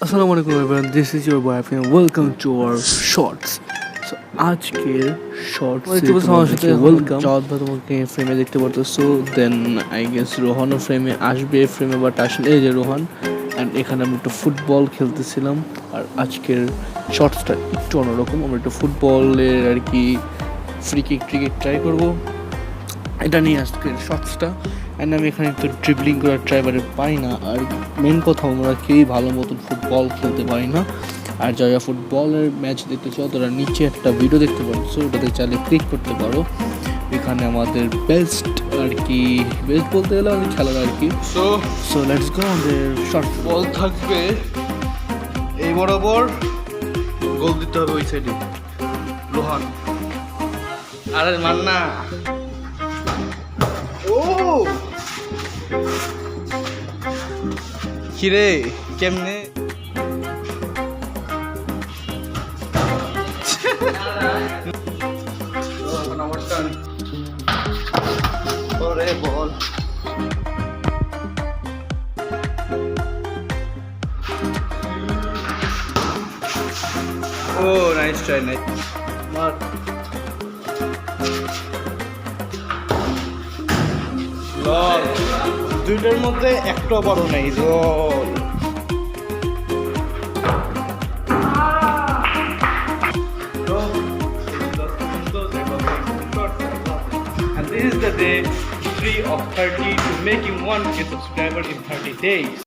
আসসালামু আলাইকুম everyone, this is your boy Afin, welcome to our shorts. So আজকের shorts welcome তোমাকে ফ্রেমে দেখতে পারতেছো। দেন আই গেস রোহানও ফ্রেমে আসবে, ফ্রেমে বাট আসলে এই যে রোহান। অ্যান্ড এখানে আমরা একটু ফুটবল খেলতেছিলাম। আর আজকের শর্টসটা একটু অন্যরকম, আমরা একটু ফুটবলের আর কি ফ্রি কিক ট্রাই করবো, এটা নিয়ে আজকের শর্টসটা। অ্যান্ড আমি এখানে একটু ড্রিবলিং করার ট্রাইবারে পাই না। আর মেন কথা, আমরা কেউই ভালো মতন ফুটবল খেলতে পারি না। আর যারা ফুটবলের ম্যাচ দেখতে চাও তারা নিচে একটা ভিডিও দেখতে পাচ্ছো, ওটাতে চাইলে ক্লিক করতে পারো। এখানে আমাদের বেস্ট আর কি, বেস্ট বলতে গেলে আমাদের খেলার আর কি। So let's go. আমাদের শর্ট বল থাকবে এই বরাবর, গোল দিতে হবে ওই সাইডে। রোহান, আরে মান্না, ও কিরে কেমনে? আমার টান, ওরে বল। ও নাইস ট্রাই, নাইস মার। লল, দুইটার মধ্যে একটা বড় নেই। লল, and this is the day 3 of 30 to making 1K subscriber in 30 days.